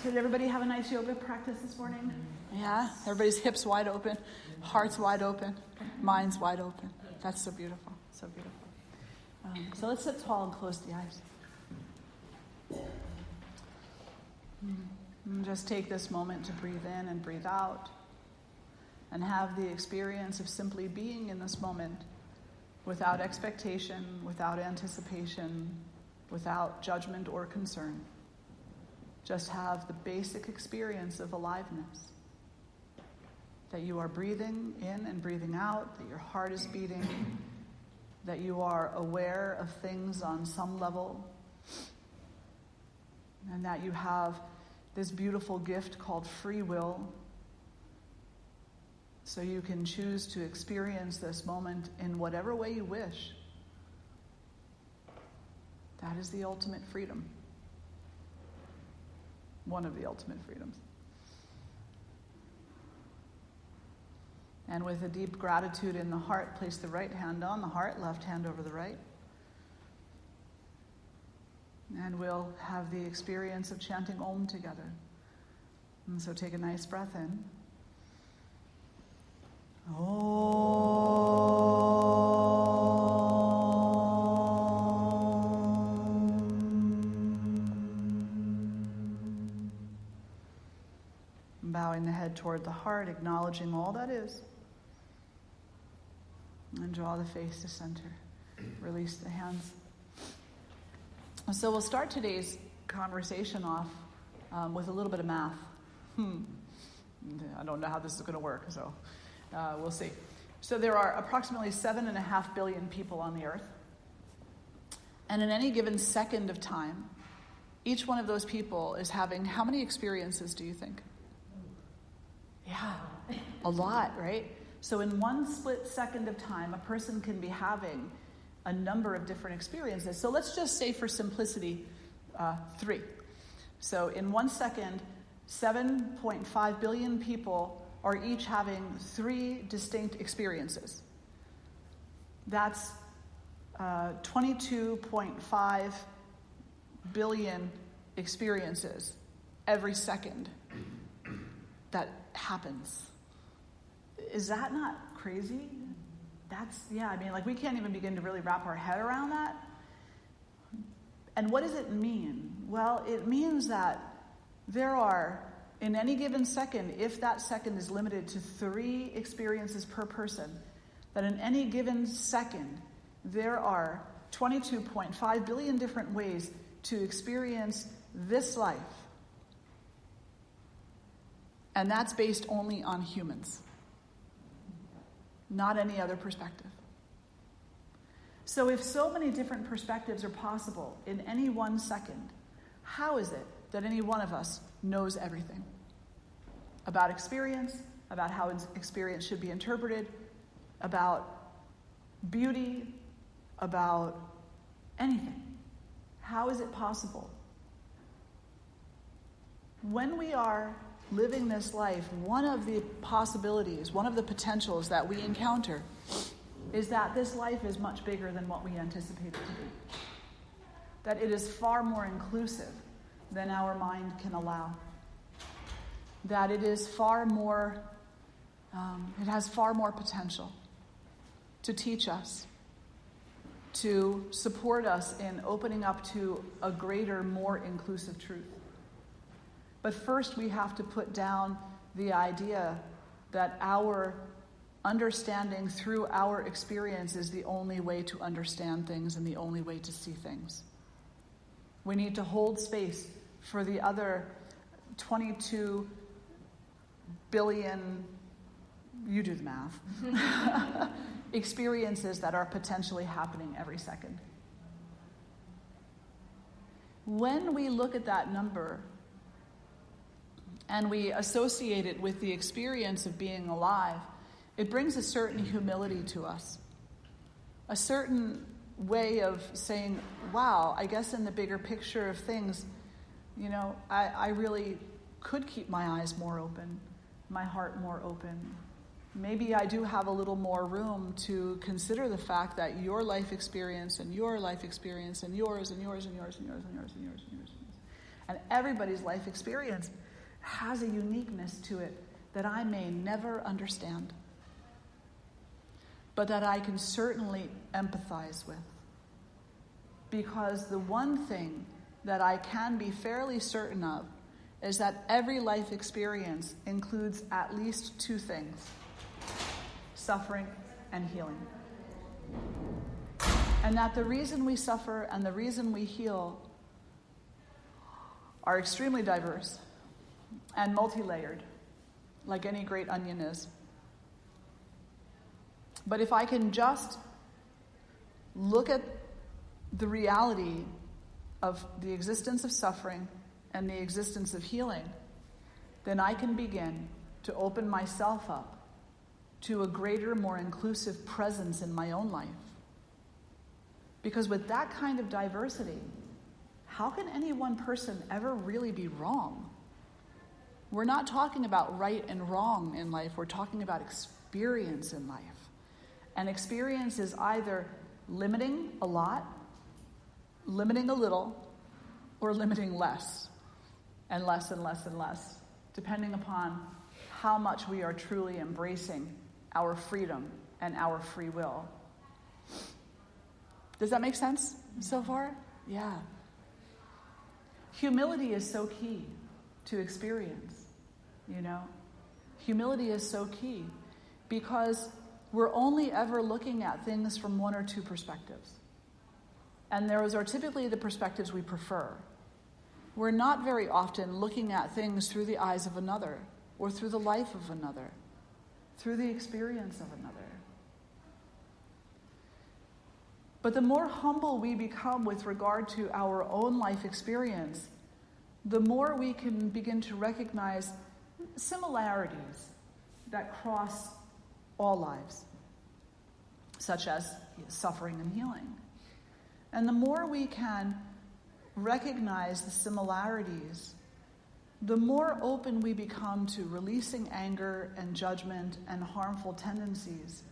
Did everybody have a nice yoga practice this morning? Yeah? Everybody's hips wide open, hearts wide open, minds wide open. That's so beautiful, so beautiful. So let's sit tall and close the eyes. And just take this moment to breathe in and breathe out and have the experience of simply being in this moment without expectation, without anticipation, without judgment or concern. Just have the basic experience of aliveness. That you are breathing in and breathing out, that your heart is beating, that you are aware of things on some level, and that you have this beautiful gift called free will, so you can choose to experience this moment in whatever way you wish. That is the ultimate freedom. One of the ultimate freedoms. And with a deep gratitude in the heart, place the right hand on the heart, left hand over the right. And we'll have the experience of chanting Om together. And so take a nice breath in. Bowing the head toward the heart, acknowledging all that is. And draw the face to center. Release the hands. So we'll start today's conversation off with a little bit of math. I don't know how this is going to work, so we'll see. So there are approximately 7.5 billion people on the earth. And in any given second of time, each one of those people is having how many experiences do you think? Yeah, a lot, right? So in one split second of time, a person can be having a number of different experiences. So let's just say for simplicity, 3. So in 1 second, 7.5 billion people are each having 3 distinct experiences. That's 22.5 billion experiences every second that happens. Is that not crazy? We can't even begin to really wrap our head around that. And what does it mean? Well, it means that there are, in any given second, if that second is limited to 3 experiences per person, that in any given second, there are 22.5 billion different ways to experience this life. And that's based only on humans, not any other perspective. So if so many different perspectives are possible in any 1 second, how is it that any one of us knows everything about experience, about how experience should be interpreted, about beauty, about anything? How is it possible? When we are living this life, one of the possibilities, one of the potentials that we encounter is that this life is much bigger than what we anticipate it to be. That it is far more inclusive than our mind can allow. That it is far more, it has far more potential to teach us, to support us in opening up to a greater, more inclusive truth. But first we have to put down the idea that our understanding through our experience is the only way to understand things and the only way to see things. We need to hold space for the other 22 billion, you do the math, experiences that are potentially happening every second. When we look at that number and we associate it with the experience of being alive, it brings a certain humility to us. A certain way of saying, wow, I guess in the bigger picture of things, I really could keep my eyes more open, my heart more open. Maybe I do have a little more room to consider the fact that your life experience and your life experience and yours and yours and yours and yours and yours and yours and yours. And everybody's life experience has a uniqueness to it that I may never understand, but that I can certainly empathize with. Because the one thing that I can be fairly certain of is that every life experience includes at least two things: suffering and healing. And that the reason we suffer and the reason we heal are extremely diverse and multi-layered, like any great onion is. But if I can just look at the reality of the existence of suffering and the existence of healing, then I can begin to open myself up to a greater, more inclusive presence in my own life. Because with that kind of diversity, how can any one person ever really be wrong? We're not talking about right and wrong in life. We're talking about experience in life. And experience is either limiting a lot, limiting a little, or limiting less and less and less and less, depending upon how much we are truly embracing our freedom and our free will. Does that make sense so far? Yeah. Humility is so key to experience, you know? Humility is so key because we're only ever looking at things from one or two perspectives. And those are typically the perspectives we prefer. We're not very often looking at things through the eyes of another, or through the life of another, through the experience of another. But the more humble we become with regard to our own life experience, the more we can begin to recognize similarities that cross all lives, such as suffering and healing. And the more we can recognize the similarities, the more open we become to releasing anger and judgment and harmful tendencies,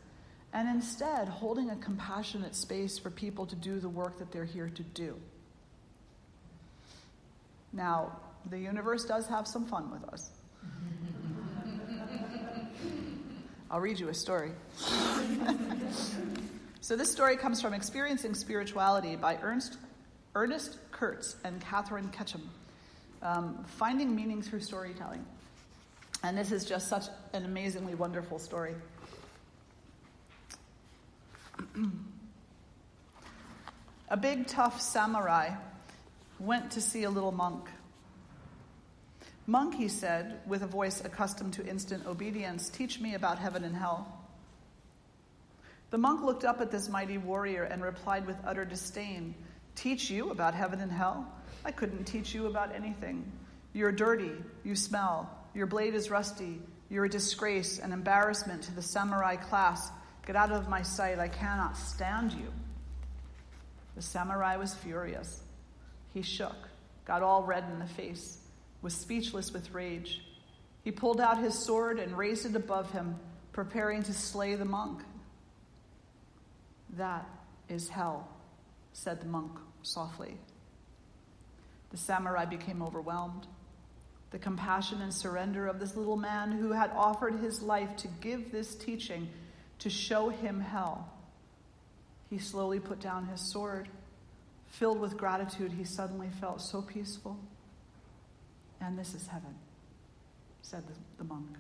and instead holding a compassionate space for people to do the work that they're here to do. Now, the universe does have some fun with us. I'll read you a story. So this story comes from Experiencing Spirituality by Ernest Kurtz and Catherine Ketchum. Finding Meaning Through Storytelling. And this is just such an amazingly wonderful story. A big, tough samurai went to see a little monk. "Monk," he said, with a voice accustomed to instant obedience, "teach me about heaven and hell." The monk looked up at this mighty warrior and replied with utter disdain, "Teach you about heaven and hell? I couldn't teach you about anything. You're dirty, you smell, your blade is rusty, you're a disgrace, an embarrassment to the samurai class. Get out of my sight, I cannot stand you." The samurai was furious. He shook, got all red in the face, was speechless with rage. He pulled out his sword and raised it above him, preparing to slay the monk. "That is hell," said the monk softly. The samurai became overwhelmed. The compassion and surrender of this little man who had offered his life to give this teaching, to show him hell. He slowly put down his sword. Filled with gratitude, he suddenly felt so peaceful. "And this is heaven," said the monk.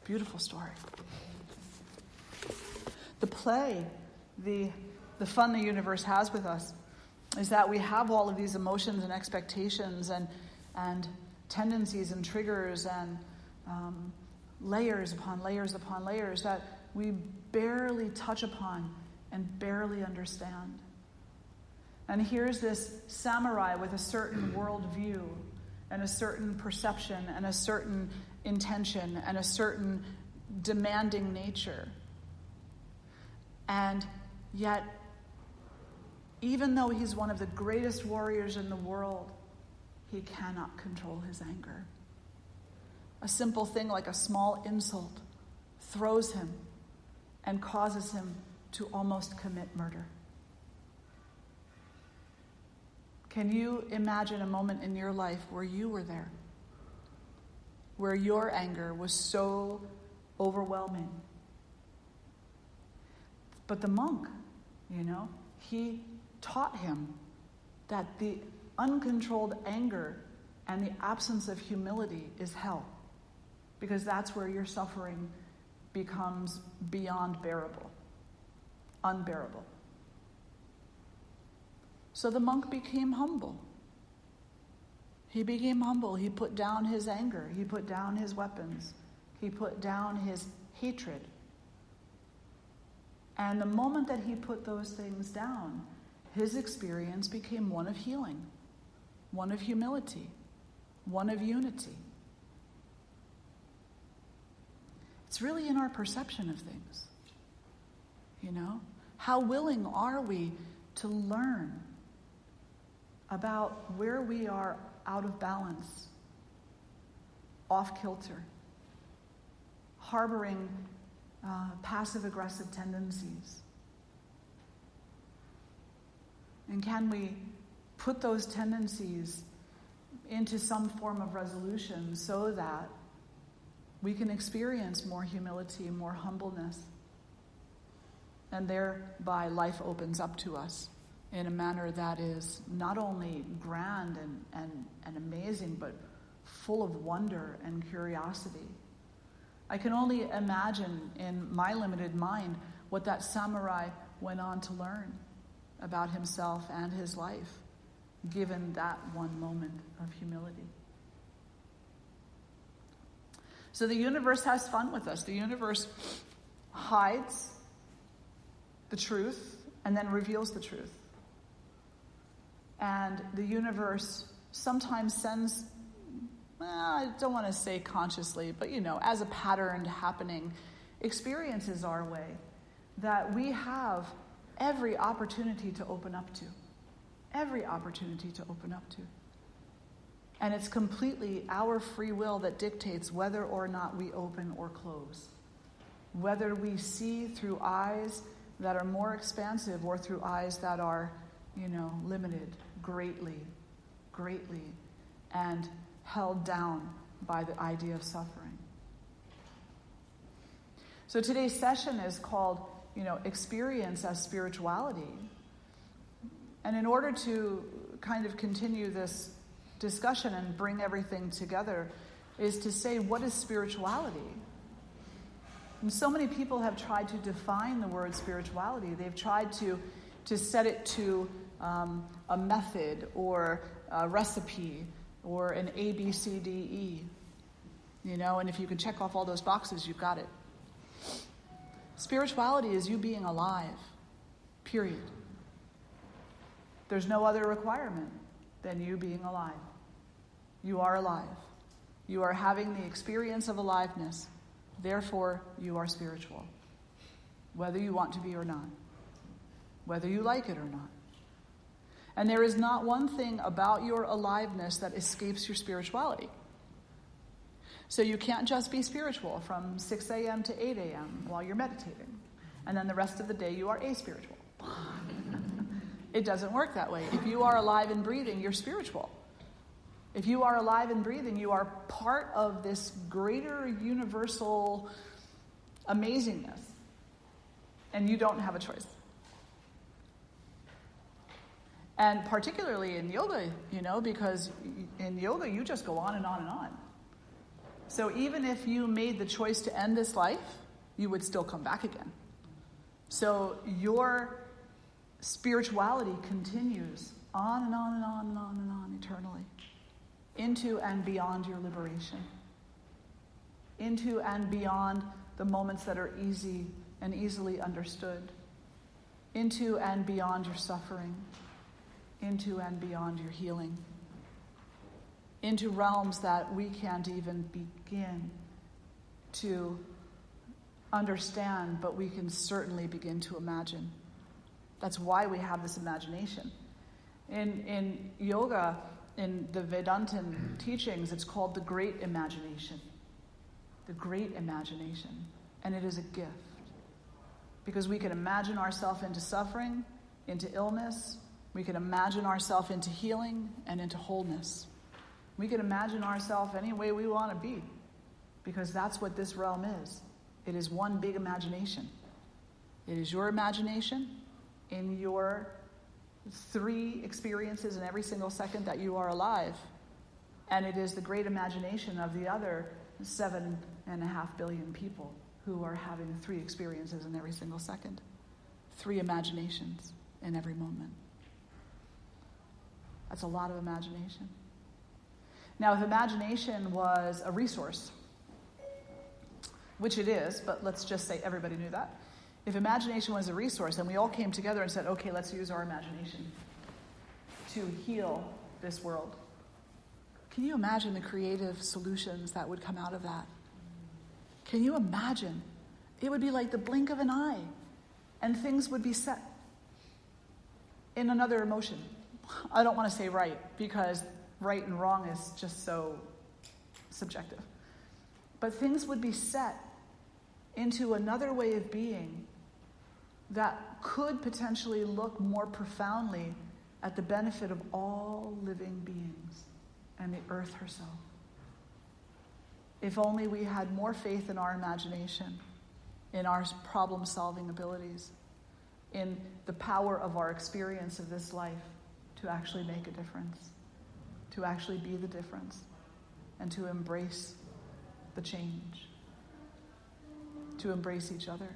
Beautiful story. The play, the fun the universe has with us, is that we have all of these emotions and expectations and tendencies and triggers and layers upon layers upon layers that we barely touch upon and barely understand. And here's this samurai with a certain worldview and a certain perception and a certain intention and a certain demanding nature. And yet, even though he's one of the greatest warriors in the world, he cannot control his anger. A simple thing like a small insult throws him and causes him to almost commit murder. Can you imagine a moment in your life where you were there? Where your anger was so overwhelming? But the monk, he taught him that the uncontrolled anger and the absence of humility is hell. Because that's where your suffering becomes beyond bearable, unbearable. So the monk became humble. He became humble. He put down his anger. He put down his weapons. He put down his hatred. And the moment that he put those things down, his experience became one of healing, one of humility, one of unity. It's really in our perception of things. How willing are we to learn about where we are out of balance, off kilter, harboring passive-aggressive tendencies? And can we put those tendencies into some form of resolution so that we can experience more humility, more humbleness, and thereby life opens up to us in a manner that is not only grand and amazing, but full of wonder and curiosity. I can only imagine in my limited mind what that samurai went on to learn about himself and his life, given that one moment of humility. So the universe has fun with us. The universe hides the truth and then reveals the truth. And the universe sometimes sends, I don't want to say consciously, but as a patterned happening, experiences our way that we have every opportunity to open up to. Every opportunity to open up to. And it's completely our free will that dictates whether or not we open or close. Whether we see through eyes that are more expansive or through eyes that are, limited greatly, and held down by the idea of suffering. So today's session is called, Experience as Spirituality. And in order to kind of continue this discussion and bring everything together is to say, what is spirituality? And so many people have tried to define the word spirituality. They've tried to set it to a method or a recipe or an A, B, C, D, E. And if you can check off all those boxes, you've got it. Spirituality is you being alive, period. There's no other requirement than you being alive. You are alive. You are having the experience of aliveness. Therefore, you are spiritual. Whether you want to be or not. Whether you like it or not. And there is not one thing about your aliveness that escapes your spirituality. So you can't just be spiritual from 6 a.m. to 8 a.m. while you're meditating. And then the rest of the day you are aspiritual. It doesn't work that way. If you are alive and breathing, you're spiritual. If you are alive and breathing, you are part of this greater universal amazingness. And you don't have a choice. And particularly in yoga, because in yoga you just go on and on and on. So even if you made the choice to end this life, you would still come back again. So your spirituality continues on and on and on and on and on eternally. Into and beyond your liberation. Into and beyond the moments that are easy and easily understood. Into and beyond your suffering. Into and beyond your healing. Into realms that we can't even begin to understand, but we can certainly begin to imagine. That's why we have this imagination. In yoga, in the Vedantin teachings, it's called the great imagination. The great imagination. And it is a gift. Because we can imagine ourselves into suffering, into illness. We can imagine ourselves into healing and into wholeness. We can imagine ourselves any way we want to be, because that's what this realm is. It is one big imagination. It is your imagination in your 3 experiences in every single second that you are alive. And it is the great imagination of the other 7.5 billion people who are having 3 experiences in every single second. 3 imaginations in every moment. That's a lot of imagination. Now, if imagination was a resource, which it is, but let's just say everybody knew that. If imagination was a resource and we all came together and said, okay, let's use our imagination to heal this world. Can you imagine the creative solutions that would come out of that? Can you imagine? It would be like the blink of an eye, and things would be set in another emotion. I don't want to say right, because right and wrong is just so subjective. But things would be set into another way of being that could potentially look more profoundly at the benefit of all living beings and the earth herself. If only we had more faith in our imagination, in our problem-solving abilities, in the power of our experience of this life to actually make a difference, to actually be the difference, and to embrace the change, to embrace each other.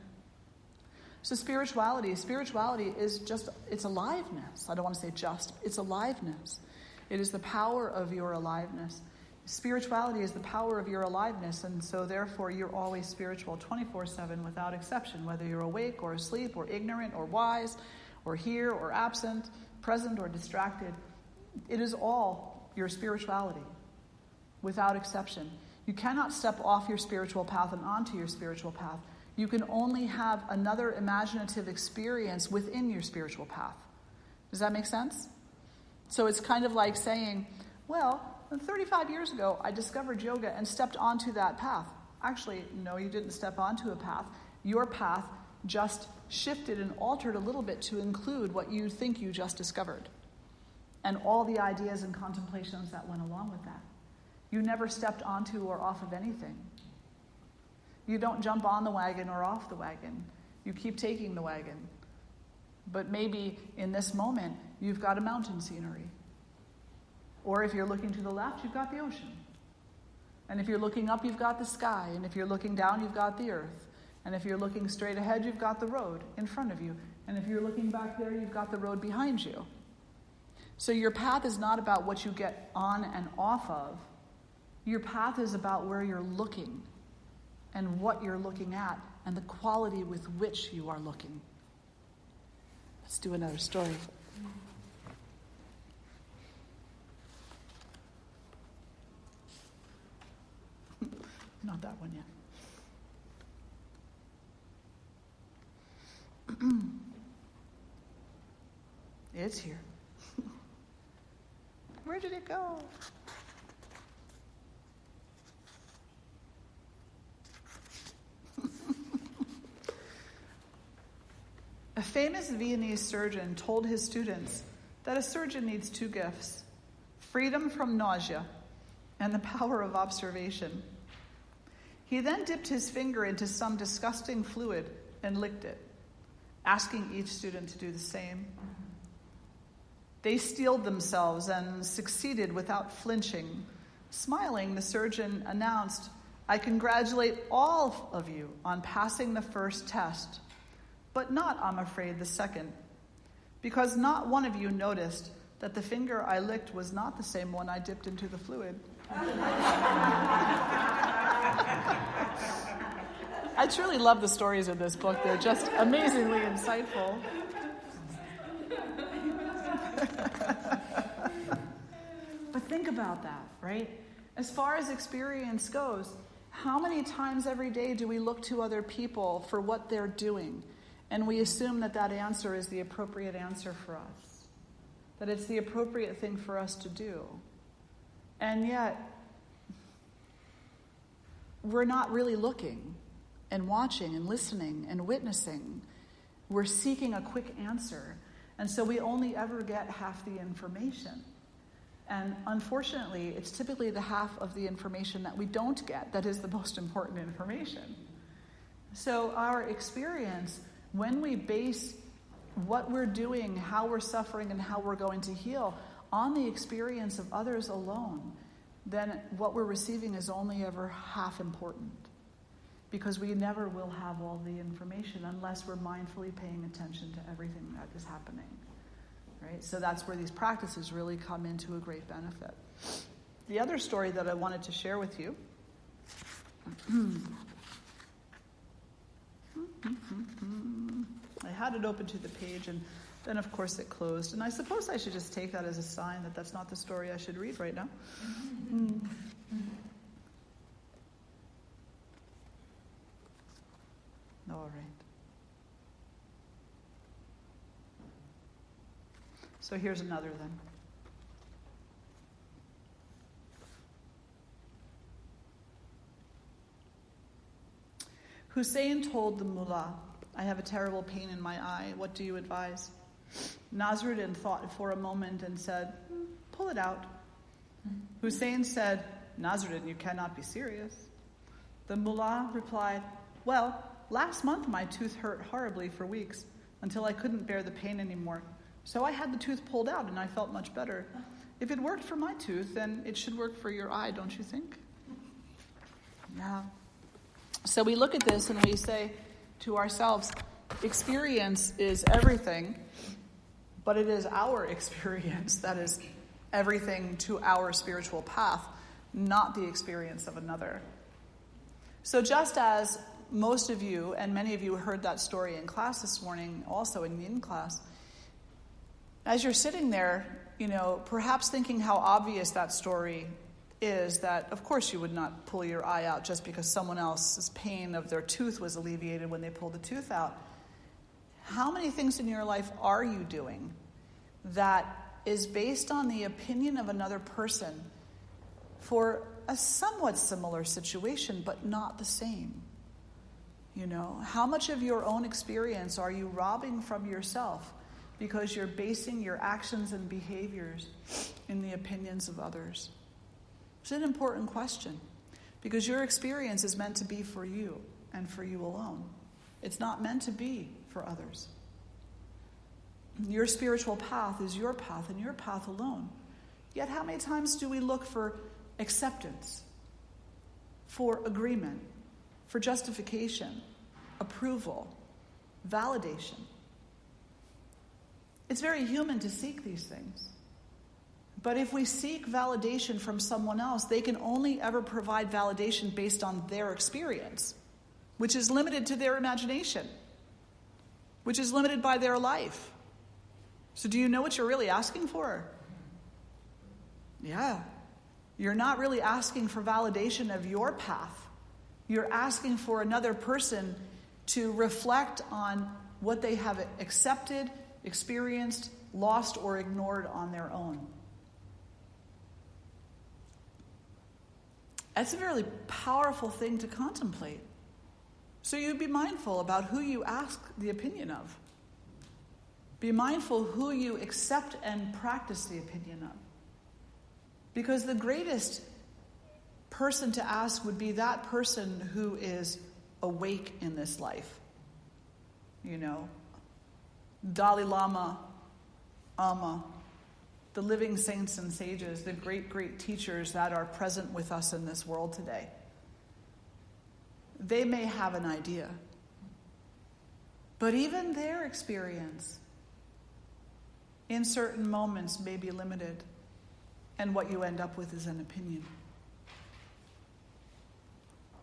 So spirituality is just, it's aliveness. I don't want to say just, it's aliveness. It is the power of your aliveness. Spirituality is the power of your aliveness, and so therefore you're always spiritual 24/7 without exception, whether you're awake or asleep or ignorant or wise or here or absent, present or distracted. It is all your spirituality without exception. You cannot step off your spiritual path and onto your spiritual path. You can only have another imaginative experience within your spiritual path. Does that make sense? So it's kind of like saying, well, 35 years ago, I discovered yoga and stepped onto that path. Actually, no, you didn't step onto a path. Your path just shifted and altered a little bit to include what you think you just discovered and all the ideas and contemplations that went along with that. You never stepped onto or off of anything. You don't jump on the wagon or off the wagon. You keep taking the wagon. But maybe in this moment, you've got a mountain scenery. Or if you're looking to the left, you've got the ocean. And if you're looking up, you've got the sky. And if you're looking down, you've got the earth. And if you're looking straight ahead, you've got the road in front of you. And if you're looking back there, you've got the road behind you. So your path is not about what you get on and off of. Your path is about where you're looking and what you're looking at and the quality with which you are looking. Let's do another story. Not that one yet. It's here. Where did it go? A famous Viennese surgeon told his students that a surgeon needs 2 gifts: freedom from nausea and the power of observation. He then dipped his finger into some disgusting fluid and licked it, asking each student to do the same. They steeled themselves and succeeded without flinching. Smiling, the surgeon announced, "I congratulate all of you on passing the first test, but not, I'm afraid, the second, because not one of you noticed that the finger I licked was not the same one I dipped into the fluid." I truly love the stories in this book. They're just amazingly insightful. But think about that, right? As far as experience goes, how many times every day do we look to other people for what they're doing? And we assume that that answer is the appropriate answer for us, that it's the appropriate thing for us to do. And yet, we're not really looking and watching and listening and witnessing. We're seeking a quick answer. And so we only ever get half the information. And unfortunately, it's typically the half of the information that we don't get that is the most important information. So our experience, when we base what we're doing, how we're suffering, and how we're going to heal on the experience of others alone, then what we're receiving is only ever half important. Because we never will have all the information unless we're mindfully paying attention to everything that is happening. Right? So that's where these practices really come into a great benefit. The other story that I wanted to share with you I had it open to the page, and then of course it closed. And I suppose I should just take that as a sign that that's not the story I should read right now. All right. So here's another then. Hussein told the mullah, "I have a terrible pain in my eye. What do you advise?" Nasruddin thought for a moment and said, "Pull it out." Hussein said, "Nasruddin, you cannot be serious." The mullah replied, "Well, last month my tooth hurt horribly for weeks until I couldn't bear the pain anymore. So I had the tooth pulled out and I felt much better. If it worked for my tooth, then it should work for your eye, don't you think?" Yeah. So we look at this and we say to ourselves, experience is everything, but it is our experience that is everything to our spiritual path, not the experience of another. So just as most of you, and many of you heard that story in class this morning, also in yin class, as you're sitting there, perhaps thinking how obvious that story is, that of course you would not pull your eye out just because someone else's pain of their tooth was alleviated when they pulled the tooth out. How many things in your life are you doing that is based on the opinion of another person for a somewhat similar situation, but not the same? How much of your own experience are you robbing from yourself because you're basing your actions and behaviors in the opinions of others? It's an important question, because your experience is meant to be for you and for you alone. It's not meant to be for others. Your spiritual path is your path and your path alone. Yet how many times do we look for acceptance, for agreement, for justification, approval, validation? It's very human to seek these things. But if we seek validation from someone else, they can only ever provide validation based on their experience, which is limited to their imagination, which is limited by their life. So do you know what you're really asking for? Yeah. You're not really asking for validation of your path. You're asking for another person to reflect on what they have accepted, experienced, lost, or ignored on their own. That's a very powerful thing to contemplate. So you be mindful about who you ask the opinion of. Be mindful who you accept and practice the opinion of. Because the greatest person to ask would be that person who is awake in this life. Dalai Lama, Amma, the living saints and sages, the great, great teachers that are present with us in this world today. They may have an idea, but even their experience in certain moments may be limited, and what you end up with is an opinion.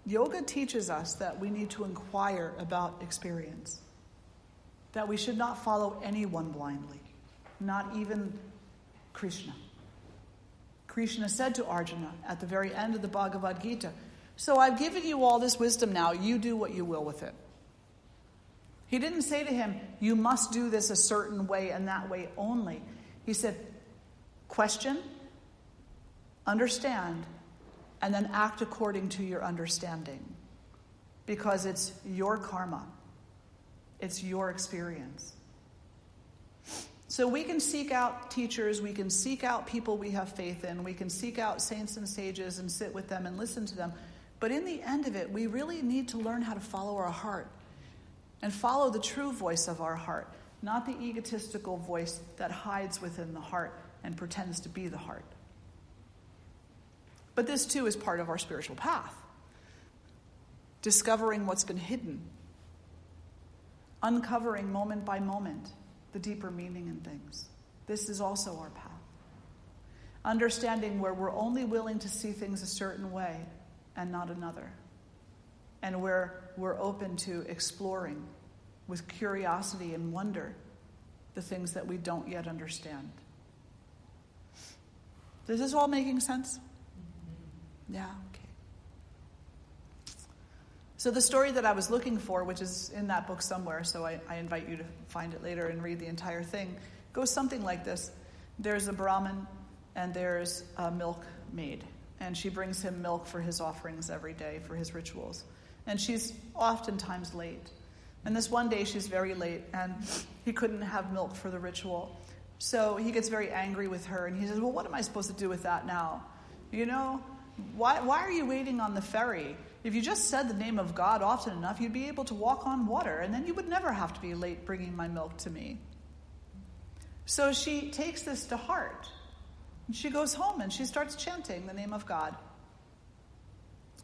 Yoga teaches us that we need to inquire about experience, that we should not follow anyone blindly, not even Krishna. Krishna said to Arjuna at the very end of the Bhagavad Gita, "So I've given you all this wisdom now, you do what you will with it." He didn't say to him, "You must do this a certain way and that way only." He said, question, understand, and then act according to your understanding. Because it's your karma. It's your experience. So we can seek out teachers, we can seek out people we have faith in, we can seek out saints and sages and sit with them and listen to them. But in the end of it, we really need to learn how to follow our heart and follow the true voice of our heart, not the egotistical voice that hides within the heart and pretends to be the heart. But this too is part of our spiritual path. Discovering what's been hidden, uncovering moment by moment the deeper meaning in things. This is also our path. Understanding where we're only willing to see things a certain way and not another. And where we're open to exploring with curiosity and wonder the things that we don't yet understand. Is this all making sense? Yeah, okay. So the story that I was looking for, which is in that book somewhere, so I invite you to find it later and read the entire thing, goes something like this. There's a Brahmin and there's a milkmaid, and she brings him milk for his offerings every day, for his rituals. And she's oftentimes late. And this one day she's very late, and he couldn't have milk for the ritual. So he gets very angry with her, and he says, well, what am I supposed to do with that now? You know, why are you waiting on the ferry? If you just said the name of God often enough, you'd be able to walk on water, and then you would never have to be late bringing my milk to me. So she takes this to heart. And she goes home, and she starts chanting the name of God.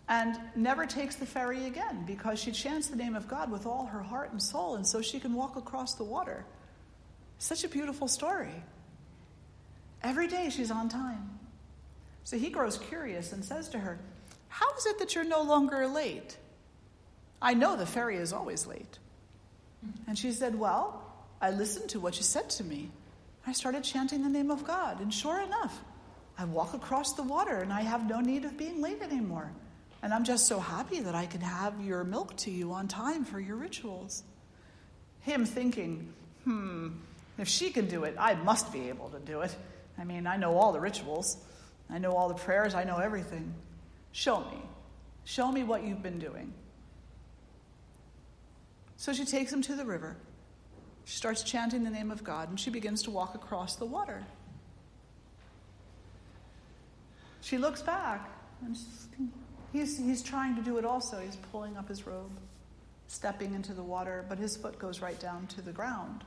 And never takes the ferry again, because she chants the name of God with all her heart and soul, and so she can walk across the water. Such a beautiful story. Every day she's on time. So he grows curious and says to her, how is it that you're no longer late? I know the ferry is always late. And she said, well, I listened to what you said to me. I started chanting the name of God, and sure enough, I walk across the water, and I have no need of being late anymore. And I'm just so happy that I can have your milk to you on time for your rituals. Him thinking, if she can do it, I must be able to do it. I mean, I know all the rituals. I know all the prayers. I know everything. Show me. Show me what you've been doing. So she takes him to the river. She starts chanting the name of God, and she begins to walk across the water. She looks back, and he's trying to do it also. He's pulling up his robe, stepping into the water, but his foot goes right down to the ground.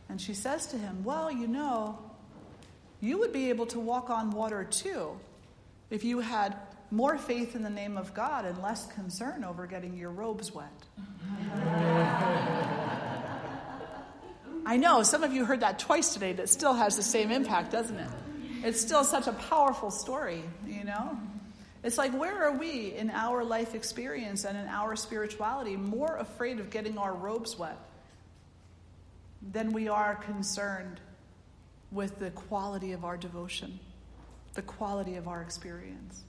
And she says to him, well, you know, you would be able to walk on water too if you had more faith in the name of God and less concern over getting your robes wet. I know, some of you heard that twice today, that still has the same impact, doesn't it? It's still such a powerful story, you know? It's like, where are we in our life experience and in our spirituality more afraid of getting our robes wet than we are concerned with the quality of our devotion, the quality of our experience?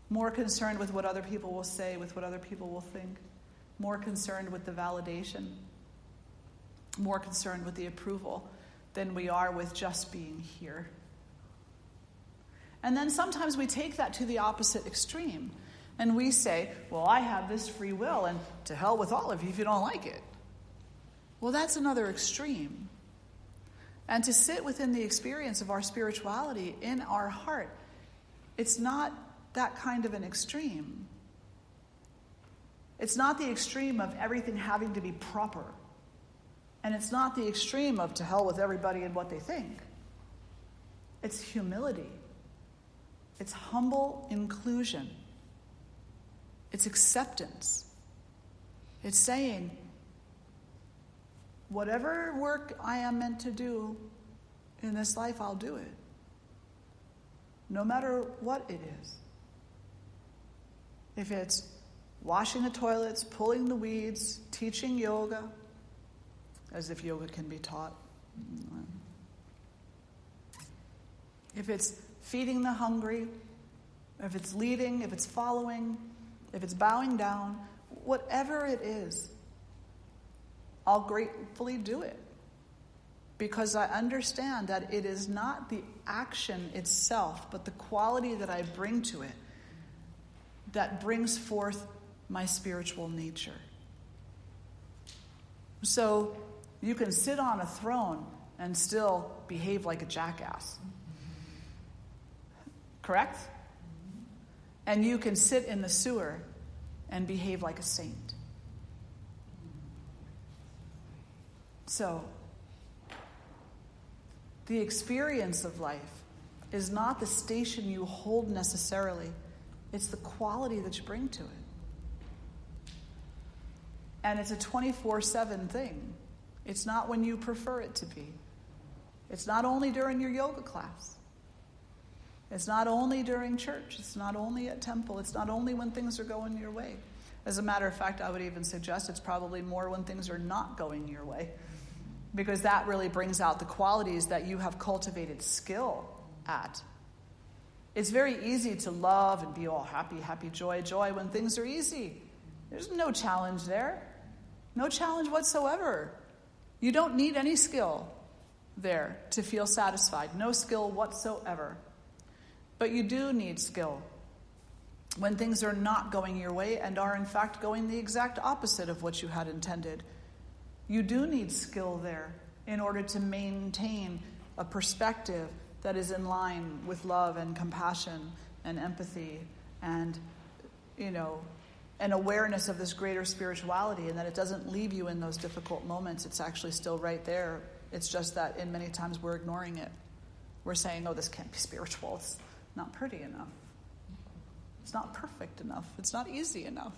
More concerned with what other people will say, with what other people will think. More concerned with the validation. More concerned with the approval than we are with just being here. And then sometimes we take that to the opposite extreme. And we say, well, I have this free will, and to hell with all of you if you don't like it. Well, that's another extreme. And to sit within the experience of our spirituality in our heart, it's not that kind of an extreme. It's not the extreme of everything having to be proper. And it's not the extreme of to hell with everybody and what they think. It's humility. It's humble inclusion. It's acceptance. It's saying, whatever work I am meant to do in this life, I'll do it. No matter what it is. If it's washing the toilets, pulling the weeds, teaching yoga, as if yoga can be taught. If it's feeding the hungry, if it's leading, if it's following, if it's bowing down, whatever it is, I'll gratefully do it. Because I understand that it is not the action itself, but the quality that I bring to it that brings forth my spiritual nature. So You can sit on a throne and still behave like a jackass. Correct? And you can sit in the sewer and behave like a saint. So, the experience of life is not the station you hold necessarily. It's the quality that you bring to it. And it's a 24/7 thing. It's not when you prefer it to be. It's not only during your yoga class. It's not only during church. It's not only at temple. It's not only when things are going your way. As a matter of fact, I would even suggest it's probably more when things are not going your way, because that really brings out the qualities that you have cultivated skill at. It's very easy to love and be all happy, happy, joy, joy when things are easy. There's no challenge there. No challenge whatsoever. You don't need any skill there to feel satisfied. No skill whatsoever. But you do need skill when things are not going your way and are in fact going the exact opposite of what you had intended. You do need skill there in order to maintain a perspective that is in line with love and compassion and empathy and, an awareness of this greater spirituality, and that it doesn't leave you in those difficult moments. It's actually still right there. It's just that in many times we're ignoring it. We're saying, oh, this can't be spiritual. It's not pretty enough. It's not perfect enough. It's not easy enough.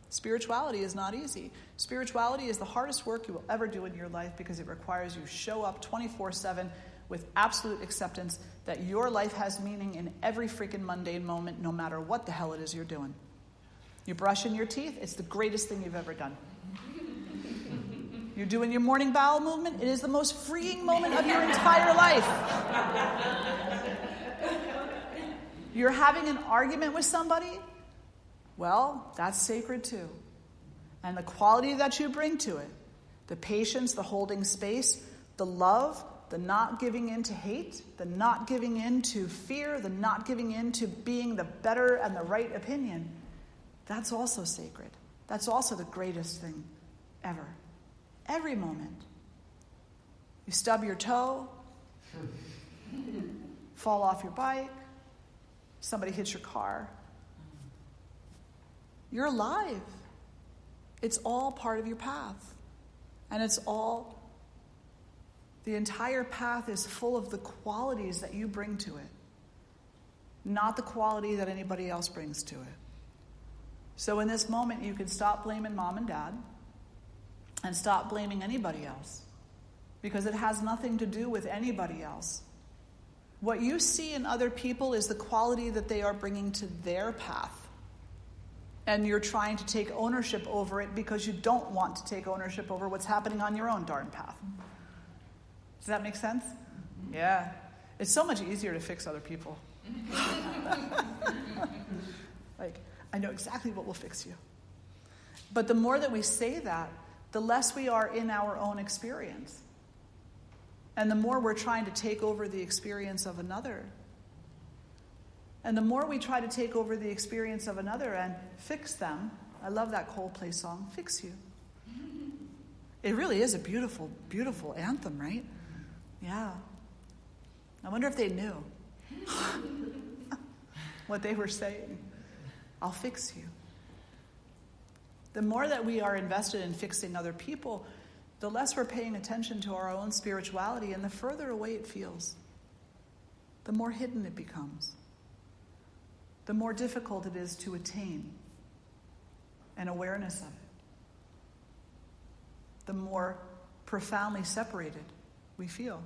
Spirituality is not easy. Spirituality is the hardest work you will ever do in your life because it requires you show up 24/7 with absolute acceptance that your life has meaning in every freaking mundane moment, no matter what the hell it is you're doing. You're brushing your teeth, it's the greatest thing you've ever done. You're doing your morning bowel movement, it is the most freeing moment of your entire life. You're having an argument with somebody, well, that's sacred too. And the quality that you bring to it, the patience, the holding space, the love, the not giving in to hate, the not giving in to fear, the not giving in to being the better and the right opinion, that's also sacred. That's also the greatest thing ever. Every moment. You stub your toe, fall off your bike, somebody hits your car. You're alive. It's all part of your path. And the entire path is full of the qualities that you bring to it, not the quality that anybody else brings to it. So in this moment, you can stop blaming mom and dad and stop blaming anybody else, because it has nothing to do with anybody else. What you see in other people is the quality that they are bringing to their path. And you're trying to take ownership over it because you don't want to take ownership over what's happening on your own darn path. Does that make sense? Yeah. It's so much easier to fix other people. I know exactly what will fix you. But the more that we say that, the less we are in our own experience. And the more we're trying to take over the experience of another. And the more we try to take over the experience of another and fix them, I love that Coldplay song, Fix You. It really is a beautiful, beautiful anthem, right? Yeah. I wonder if they knew what they were saying. I'll fix you. The more that we are invested in fixing other people, the less we're paying attention to our own spirituality, and the further away it feels, the more hidden it becomes, the more difficult it is to attain an awareness of it, the more profoundly separated we feel.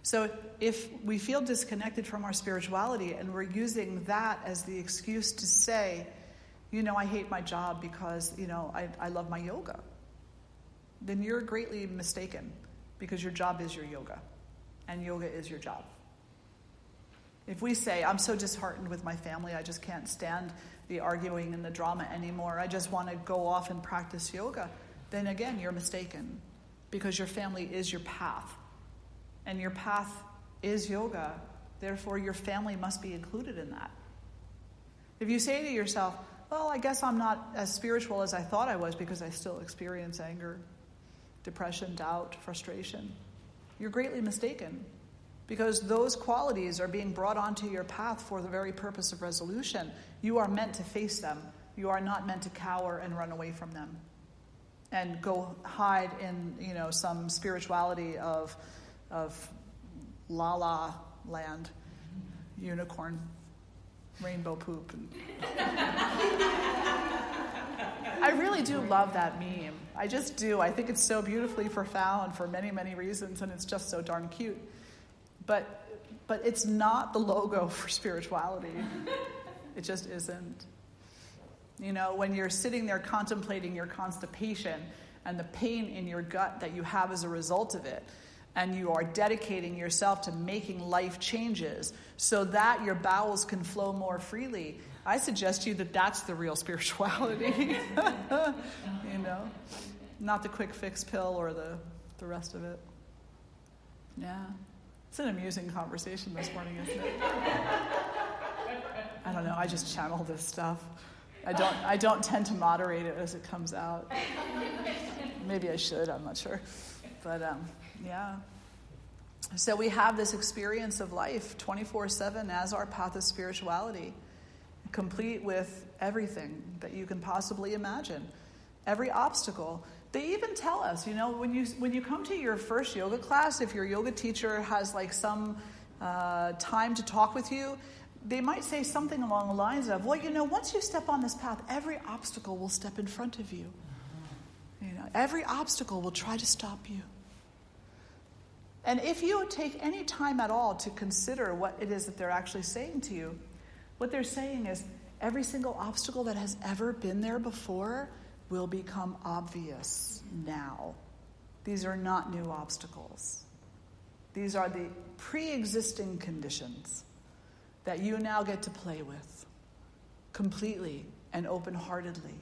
So if we feel disconnected from our spirituality and we're using that as the excuse to say, I hate my job because, I love my yoga, then you're greatly mistaken, because your job is your yoga and yoga is your job. If we say, I'm so disheartened with my family, I just can't stand the arguing and the drama anymore, I just want to go off and practice yoga, then again, you're mistaken, because your family is your path. And your path is yoga, therefore your family must be included in that. If you say to yourself, well, I guess I'm not as spiritual as I thought I was because I still experience anger, depression, doubt, frustration, you're greatly mistaken, because those qualities are being brought onto your path for the very purpose of resolution. You are meant to face them. You are not meant to cower and run away from them and go hide in, some spirituality of la-la land, unicorn, rainbow poop. I really do love that meme. I just do. I think it's so beautifully profound for many, many reasons, and it's just so darn cute. But it's not the logo for spirituality. It just isn't. When you're sitting there contemplating your constipation and the pain in your gut that you have as a result of it, and you are dedicating yourself to making life changes so that your bowels can flow more freely, I suggest to you that that's the real spirituality. Not the quick fix pill or the rest of it. Yeah. It's an amusing conversation this morning, isn't it? I don't know. I just channel this stuff. I don't tend to moderate it as it comes out. Maybe I should. I'm not sure. But yeah. So we have this experience of life 24/7 as our path of spirituality, complete with everything that you can possibly imagine, every obstacle. They even tell us, when you come to your first yoga class, if your yoga teacher has some time to talk with you, they might say something along the lines of, once you step on this path, every obstacle will step in front of you. Every obstacle will try to stop you. And if you take any time at all to consider what it is that they're actually saying to you, what they're saying is every single obstacle that has ever been there before will become obvious now. These are not new obstacles. These are the pre-existing conditions that you now get to play with completely and open-heartedly,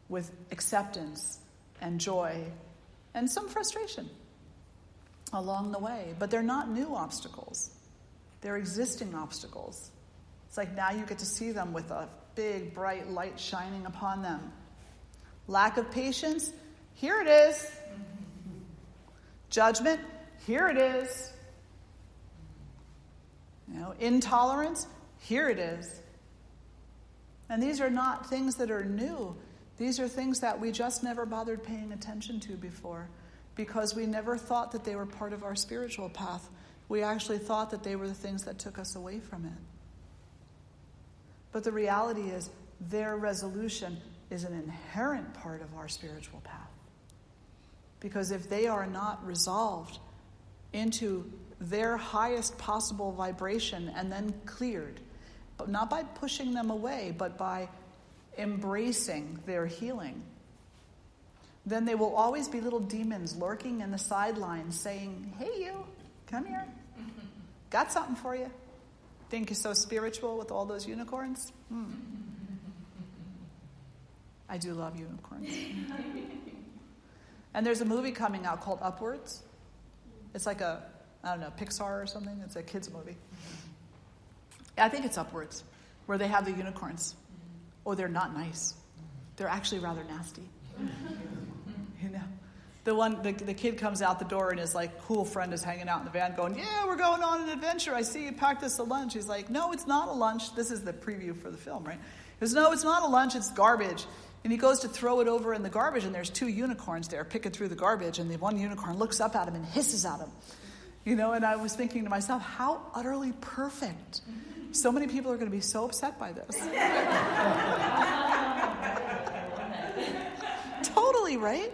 with acceptance and joy and some frustration along the way. But they're not new obstacles. They're existing obstacles. It's like now you get to see them with a big, bright light shining upon them. Lack of patience, here it is. Judgment, here it is. Intolerance, here it is. And these are not things that are new. These are things that we just never bothered paying attention to before, because we never thought that they were part of our spiritual path. We actually thought that they were the things that took us away from it. But the reality is their resolution is an inherent part of our spiritual path. Because if they are not resolved into their highest possible vibration and then cleared, but not by pushing them away, but by embracing their healing, then they will always be little demons lurking in the sidelines saying, "Hey you, come here. Got something for you. Think you're so spiritual with all those unicorns?" I do love unicorns. And there's a movie coming out called Upwards. It's like Pixar or something. It's a kid's movie. I think it's Upwards, where they have the unicorns. Oh, they're not nice. They're actually rather nasty. The kid comes out the door and his cool friend is hanging out in the van going, "Yeah, we're going on an adventure. I see you packed us a lunch." He's like, "No, it's not a lunch." This is the preview for the film, right? He goes, "No, it's not a lunch. It's garbage." And he goes to throw it over in the garbage, and there's two unicorns there picking through the garbage, and the one unicorn looks up at him and hisses at him. And I was thinking to myself, how utterly perfect. So many people are going to be so upset by this. Totally, right?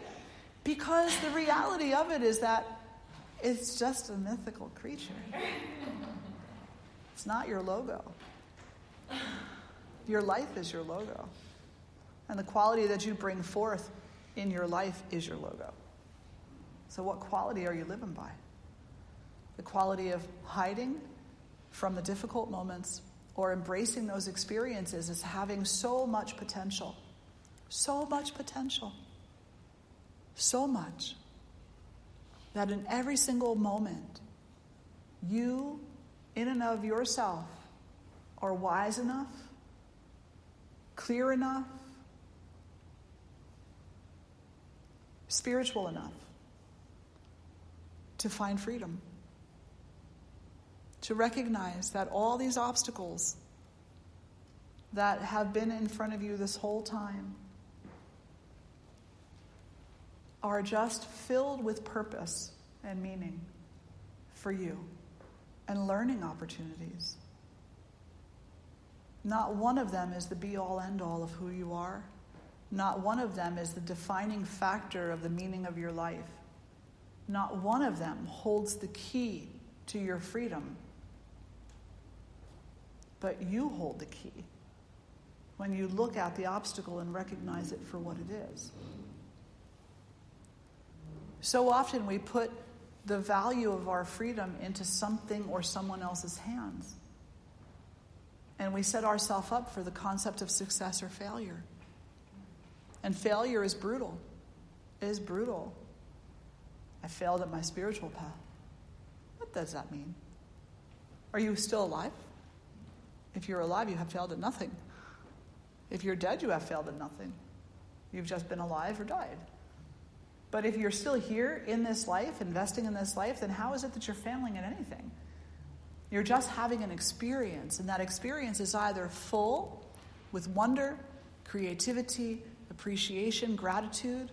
Because the reality of it is that it's just a mythical creature. It's not your logo. Your life is your logo. And the quality that you bring forth in your life is your logo. So what quality are you living by? The quality of hiding from the difficult moments or embracing those experiences as having so much potential. So much potential. So much that in every single moment, you, in and of yourself, are wise enough, clear enough, spiritual enough to find freedom. To recognize that all these obstacles that have been in front of you this whole time are just filled with purpose and meaning for you and learning opportunities. Not one of them is the be-all, end-all of who you are. Not one of them is the defining factor of the meaning of your life. Not one of them holds the key to your freedom. But you hold the key when you look at the obstacle and recognize it for what it is. So often we put the value of our freedom into something or someone else's hands. And we set ourselves up for the concept of success or failure. And failure is brutal. It is brutal. I failed at my spiritual path. What does that mean? Are you still alive? If you're alive, you have failed at nothing. If you're dead, you have failed at nothing. You've just been alive or died. But if you're still here in this life, investing in this life, then how is it that you're failing at anything? You're just having an experience, and that experience is either full with wonder, creativity, appreciation, gratitude,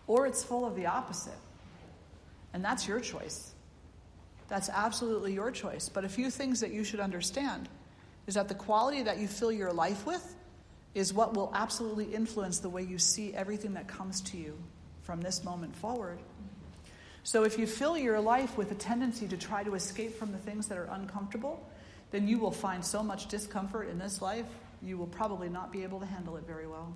or it's full of the opposite. And that's your choice. That's absolutely your choice. But a few things that you should understand is that the quality that you fill your life with is what will absolutely influence the way you see everything that comes to you from this moment forward. So if you fill your life with a tendency to try to escape from the things that are uncomfortable, then you will find so much discomfort in this life, you will probably not be able to handle it very well.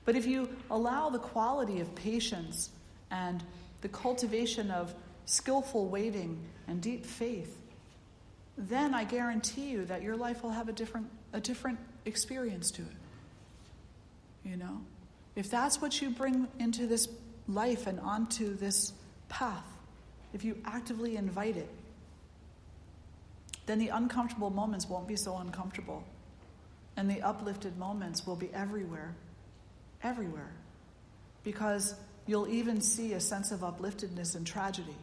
But if you allow the quality of patience and the cultivation of skillful waiting and deep faith, then I guarantee you that your life will have a different experience to it. You know? If that's what you bring into this life and onto this path, if you actively invite it, then the uncomfortable moments won't be so uncomfortable. And the uplifted moments will be everywhere. Everywhere. Because you'll even see a sense of upliftedness in tragedy.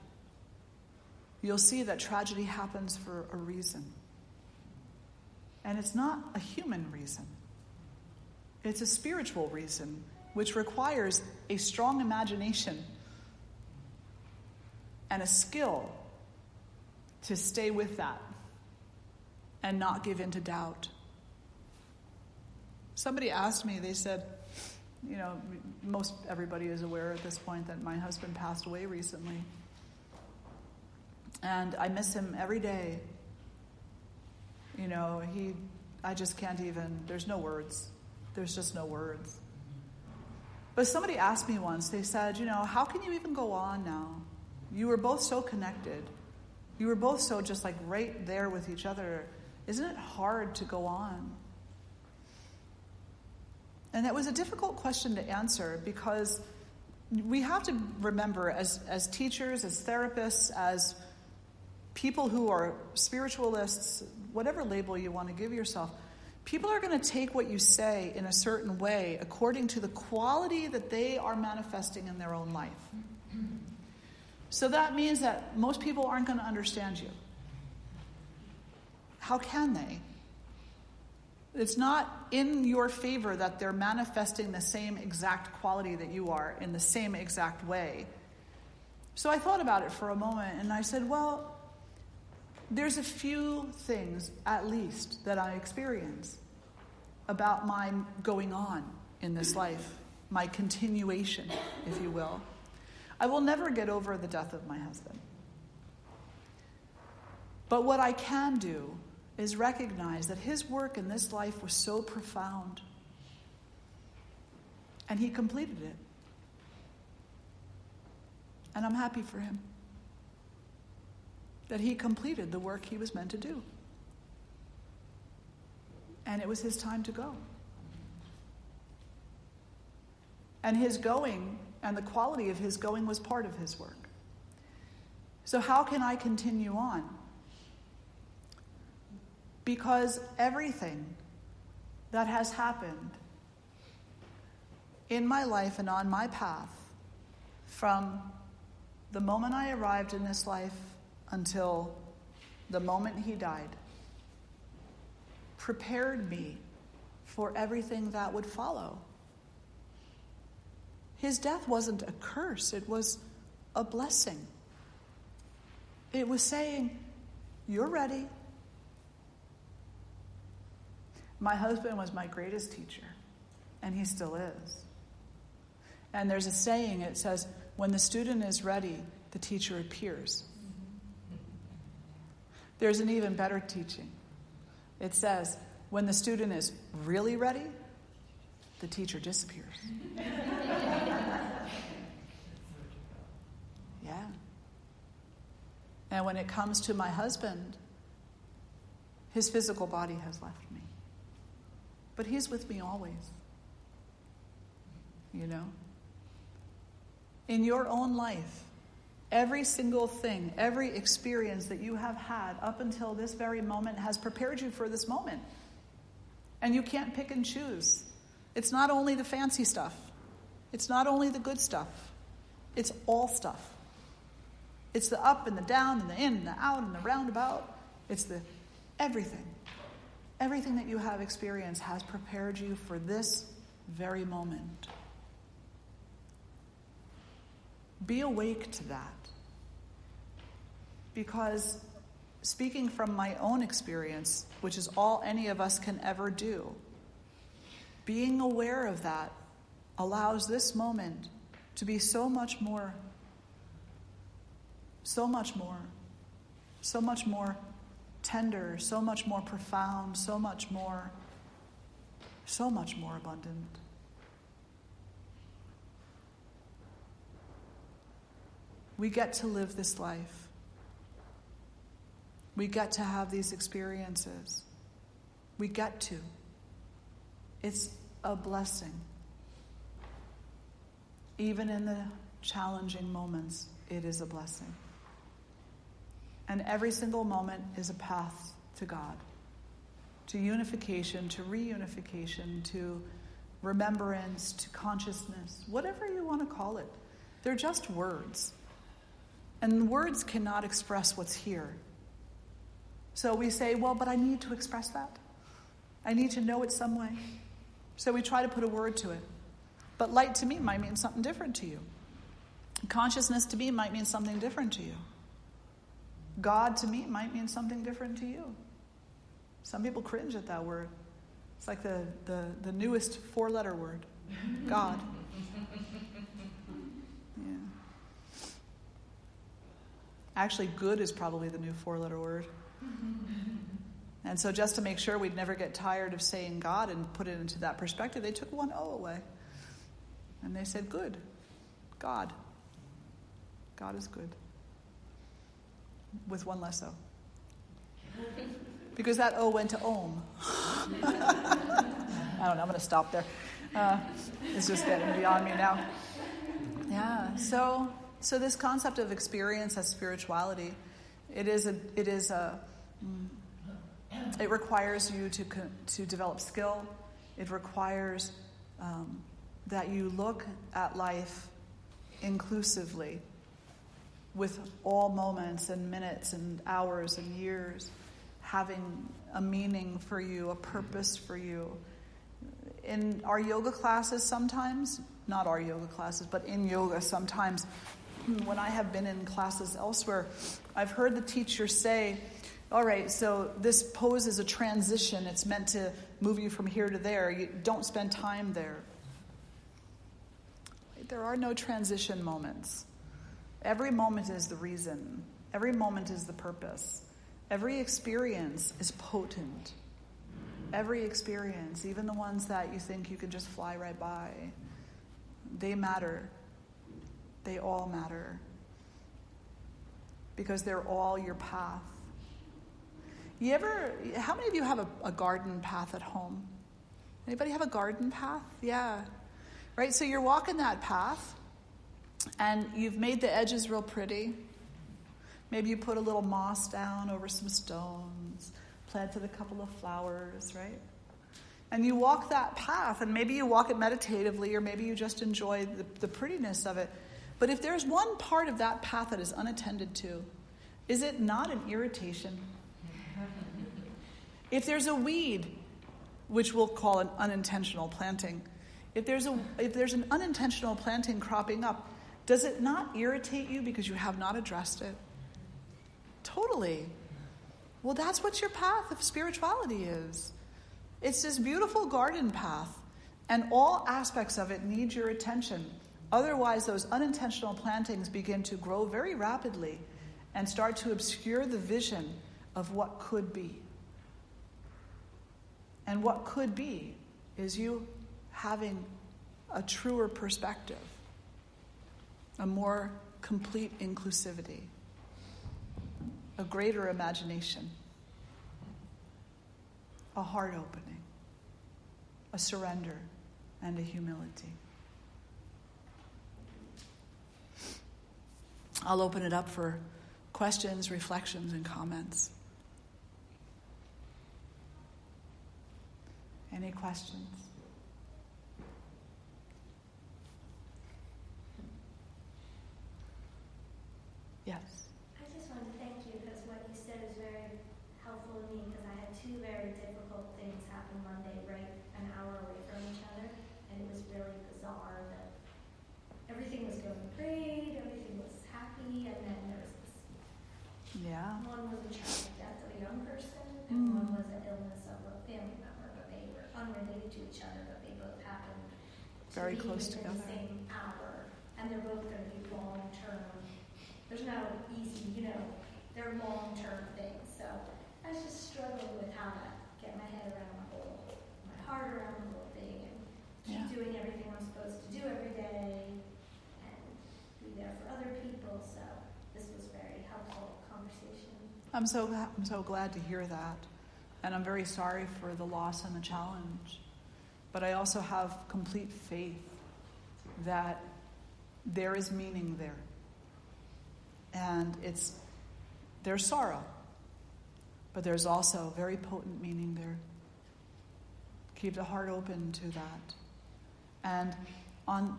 You'll see that tragedy happens for a reason. And it's not a human reason. It's a spiritual reason, which requires a strong imagination and a skill to stay with that and not give in to doubt. Somebody asked me, they said, you know, most everybody is aware at this point that my husband passed away recently. And I miss him every day. You know, I just can't even, there's no words. There's just no words. But somebody asked me once, they said, you know, how can you even go on now? You were both so connected. You were both so just like right there with each other. Isn't it hard to go on? And that was a difficult question to answer because we have to remember as teachers, as therapists, as people who are spiritualists, whatever label you want to give yourself, people are going to take what you say in a certain way according to the quality that they are manifesting in their own life. So that means that most people aren't going to understand you. How can they? It's not in your favor that they're manifesting the same exact quality that you are in the same exact way. So I thought about it for a moment and I said, well, there's a few things, at least, that I experience about my going on in this life, my continuation, if you will. I will never get over the death of my husband. But what I can do is recognize that his work in this life was so profound. And he completed it. And I'm happy for him. That he completed the work he was meant to do. And it was his time to go. And his going, and the quality of his going was part of his work. So how can I continue on? Because everything that has happened in my life and on my path, from the moment I arrived in this life until the moment he died, prepared me for everything that would follow. His death wasn't a curse, it was a blessing. It was saying, you're ready. My husband was my greatest teacher, and he still is. And there's a saying, it says, when the student is ready, the teacher appears. There's an even better teaching. It says, when the student is really ready, the teacher disappears. Yeah. And when it comes to my husband, his physical body has left me. But he's with me always. You know? In your own life, every single thing, every experience that you have had up until this very moment has prepared you for this moment. And you can't pick and choose. It's not only the fancy stuff. It's not only the good stuff. It's all stuff. It's the up and the down and the in and the out and the roundabout. It's the everything. Everything that you have experienced has prepared you for this very moment. Be awake to that. Because speaking from my own experience, which is all any of us can ever do, being aware of that allows this moment to be so much more tender, so much more profound, so much more abundant. We get to live this life. We get to have these experiences. We get to. It's a blessing. Even in the challenging moments, it is a blessing. And every single moment is a path to God, to unification, to reunification, to remembrance, to consciousness, whatever you want to call it. They're just words. And words cannot express what's here. So we say, well, but I need to express that. I need to know it some way. So we try to put a word to it. But light to me might mean something different to you. Consciousness to me might mean something different to you. God to me might mean something different to you. Some people cringe at that word. It's like the newest 4-letter word. God. Yeah. Actually, good is probably the new 4-letter word. And so just to make sure we'd never get tired of saying God and put it into that perspective, they took one O away. And they said good. God. God is good. With one less O. Because that O went to Om. I don't know, I'm going to stop there. It's just getting beyond me now. Yeah, so this concept of experience as spirituality, it requires you to develop skill. It requires that you look at life inclusively, with all moments and minutes and hours and years having a meaning for you, a purpose for you. In our yoga classes sometimes, not our yoga classes, but in yoga sometimes, when I have been in classes elsewhere, I've heard the teacher say, all right, so this pose is a transition. It's meant to move you from here to there. You don't spend time there. There are no transition moments. Every moment is the reason. Every moment is the purpose. Every experience is potent. Every experience, even the ones that you think you can just fly right by, they matter. They all matter. Because they're all your path. How many of you have a garden path at home? Anybody have a garden path? Yeah. Right, so you're walking that path, and you've made the edges real pretty. Maybe you put a little moss down over some stones, planted a couple of flowers, right? And you walk that path, and maybe you walk it meditatively, or maybe you just enjoy the prettiness of it. But if there's one part of that path that is unattended to, is it not an irritation? If there's a weed, which we'll call an unintentional planting, if there's an unintentional planting cropping up, does it not irritate you because you have not addressed it? Totally. Well, that's what your path of spirituality is. It's this beautiful garden path, and all aspects of it need your attention. Otherwise, those unintentional plantings begin to grow very rapidly and start to obscure the vision of what could be. And what could be is you having a truer perspective, a more complete inclusivity, a greater imagination, a heart opening, a surrender, and a humility. I'll open it up for questions, reflections, and comments. Any questions? Yes. I just wanted to thank you because what you said is very helpful to me because I had two very difficult things happen one day right an hour away from each other, and it was really bizarre that everything was going great, everything was happy, and then there was this. Yeah. One was a tragic death of a young person, and one was an illness of a family member, but they were unrelated to each other, but they both happened Very to be close within together. the same hour, and they're both going to be long-term. There's no easy, they're long-term things. So I was just struggling with how to get my head around my heart around the whole thing, and keep doing everything I'm supposed to do every day, and be there for other people. So this was very helpful conversation. I'm so glad to hear that. And I'm very sorry for the loss and the challenge. But I also have complete faith that there is meaning there. And there's sorrow, but there's also very potent meaning there. Keep the heart open to that. And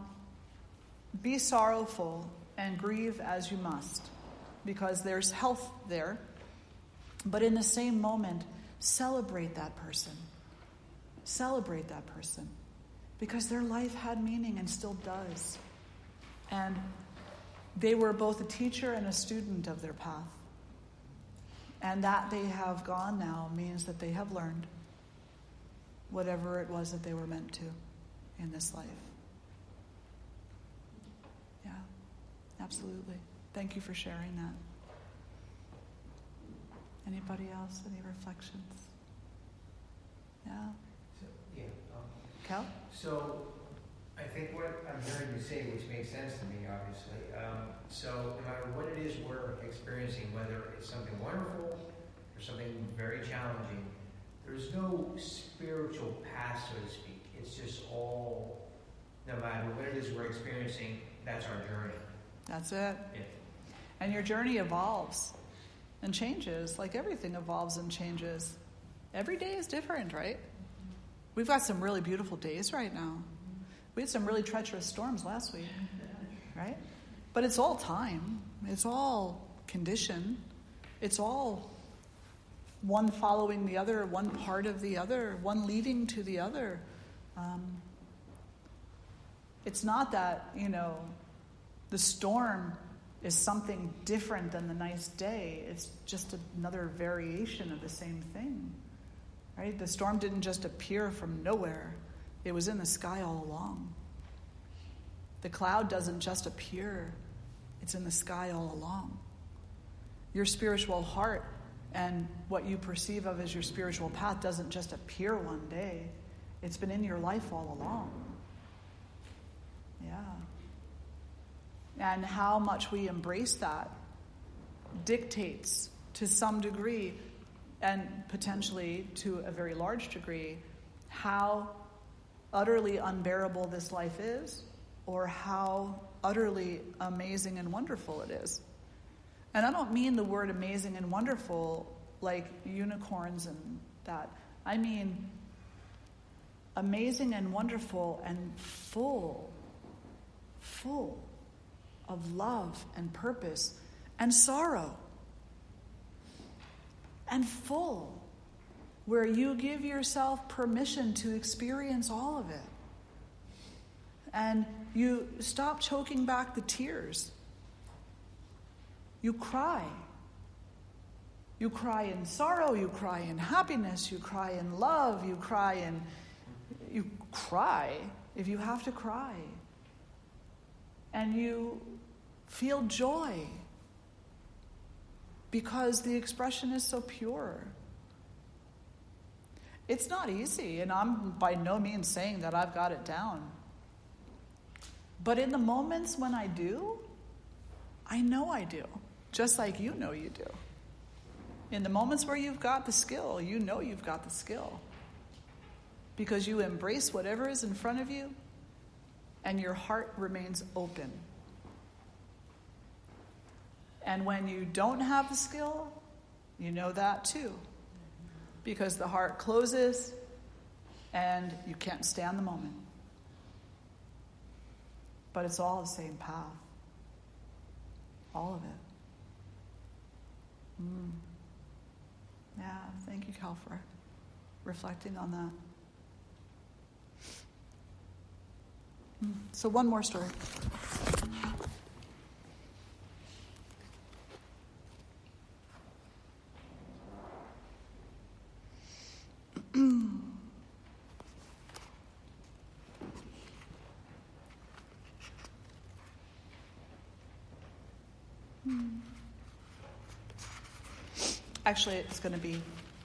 be sorrowful and grieve as you must, because there's health there. But in the same moment, celebrate that person. Celebrate that person, because their life had meaning and still does. And they were both a teacher and a student of their path. And that they have gone now means that they have learned whatever it was that they were meant to in this life. Yeah, absolutely. Thank you for sharing that. Anybody else? Any reflections? Yeah? Cal? So, I think what I'm hearing you say, which makes sense to me, obviously. So no matter what it is we're experiencing, whether it's something wonderful or something very challenging, there's no spiritual path, so to speak. It's just all, no matter what it is we're experiencing, that's our journey. That's it. Yeah. And your journey evolves and changes, like everything evolves and changes. Every day is different, right? We've got some really beautiful days right now. We had some really treacherous storms last week, right? But it's all time. It's all condition. It's all one following the other, one part of the other, one leading to the other. It's not that, the storm is something different than the nice day. It's just another variation of the same thing, right? The storm didn't just appear from nowhere. It was in the sky all along. The cloud doesn't just appear. It's in the sky all along. Your spiritual heart and what you perceive of as your spiritual path doesn't just appear one day. It's been in your life all along. Yeah. And how much we embrace that dictates to some degree, and potentially to a very large degree, how utterly unbearable this life is, or how utterly amazing and wonderful it is. And I don't mean the word amazing and wonderful like unicorns and that. I mean amazing and wonderful and full of love and purpose and sorrow. And full, where you give yourself permission to experience all of it. And you stop choking back the tears. You cry. You cry in sorrow, you cry in happiness, you cry in love, you cry if you have to cry. And you feel joy because the expression is so pure. It's not easy, and I'm by no means saying that I've got it down. But in the moments when I do, I know I do, just like you know you do. In the moments where you've got the skill, you know you've got the skill. Because you embrace whatever is in front of you, and your heart remains open. And when you don't have the skill, you know that too. Because the heart closes, and you can't stand the moment. But it's all the same path. All of it. Yeah, thank you, Cal, for reflecting on that. So one more story. Actually, it's going to be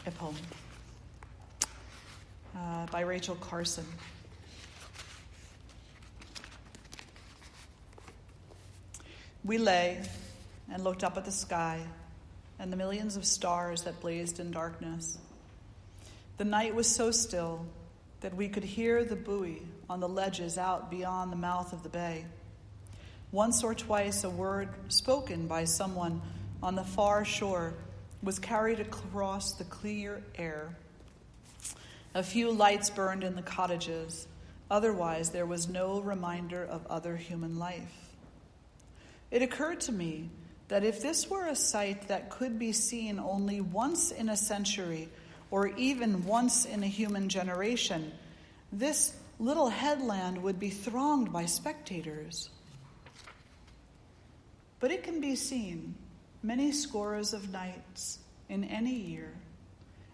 a poem by Rachel Carson. We lay and looked up at the sky and the millions of stars that blazed in darkness. The night was so still that we could hear the buoy on the ledges out beyond the mouth of the bay. Once or twice a word spoken by someone on the far shore was carried across the clear air. A few lights burned in the cottages. Otherwise, there was no reminder of other human life. It occurred to me that if this were a sight that could be seen only once in a century, or even once in a human generation, this little headland would be thronged by spectators. But it can be seen many scores of nights in any year,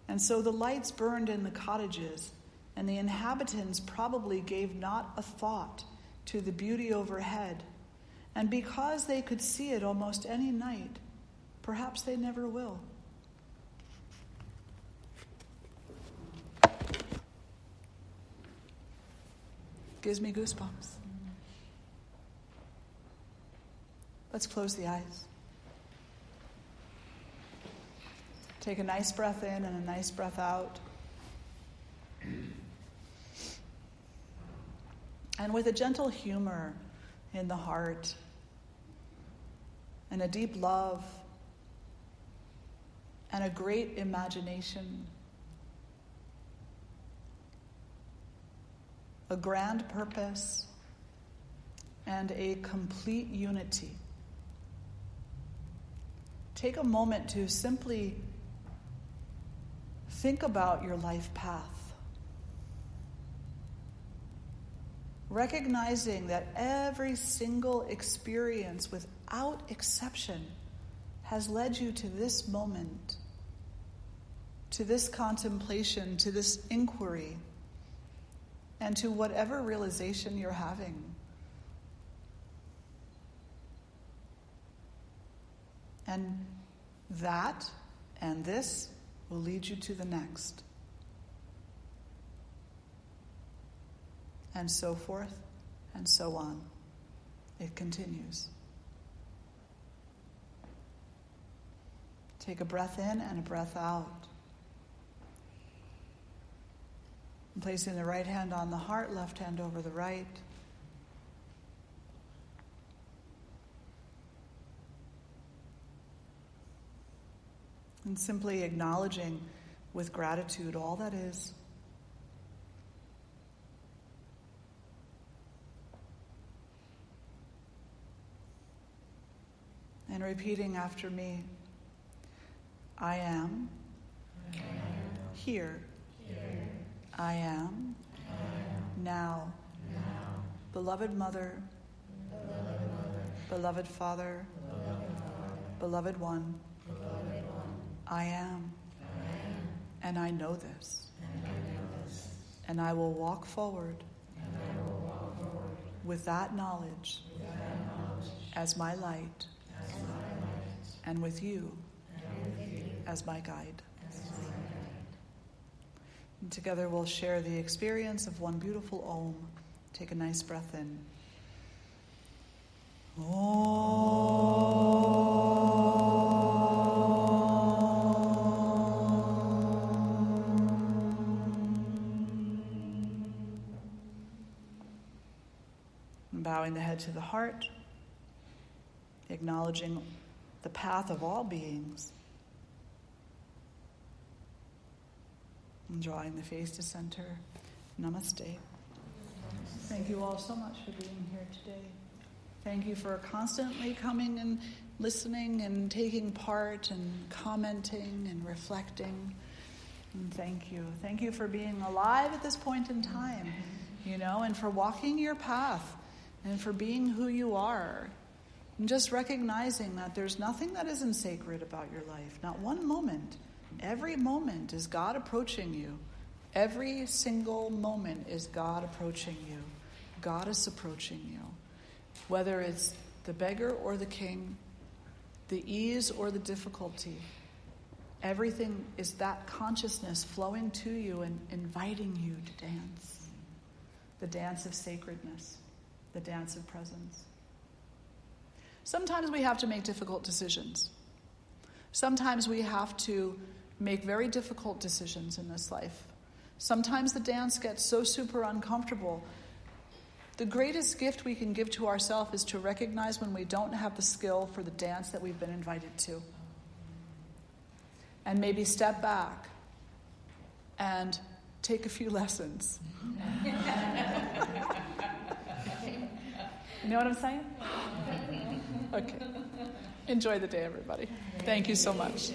and so the lights burned in the cottages, and the inhabitants probably gave not a thought to the beauty overhead, and because they could see it almost any night, perhaps they never will. Gives me goosebumps. Let's close the eyes. Take a nice breath in and a nice breath out. And with a gentle humor in the heart and a deep love and a great imagination, a grand purpose, and a complete unity, take a moment to simply think about your life path, recognizing that every single experience, without exception, has led you to this moment, to this contemplation, to this inquiry, and to whatever realization you're having. And that and this will lead you to the next. And so forth and so on. It continues. Take a breath in and a breath out. And placing the right hand on the heart, left hand over the right. And simply acknowledging with gratitude all that is. repeating after me. I am here. I am now. Beloved Mother, beloved Father, beloved One, I am. And I know this. And I will walk forward with that knowledge as my light, and with you as my guide. And together we'll share the experience of one beautiful Om. Take a nice breath in. Bowing the head to the heart, acknowledging the path of all beings, and drawing the face to center. Namaste. Thank you all so much for being here today. Thank you for constantly coming and listening and taking part and commenting and reflecting. And thank you. Thank you for being alive at this point in time, and for walking your path and for being who you are. And just recognizing that there's nothing that isn't sacred about your life. Not one moment. Every moment is God approaching you. Every single moment is God approaching you. Goddess approaching you. Whether it's the beggar or the king, the ease or the difficulty, everything is that consciousness flowing to you and inviting you to dance. The dance of sacredness, the dance of presence. Sometimes we have to make difficult decisions. Sometimes we have to make very difficult decisions in this life. Sometimes the dance gets so super uncomfortable. The greatest gift we can give to ourselves is to recognize when we don't have the skill for the dance that we've been invited to. And maybe step back and take a few lessons. You know what I'm saying? Okay. Enjoy the day, everybody. Thank you so much.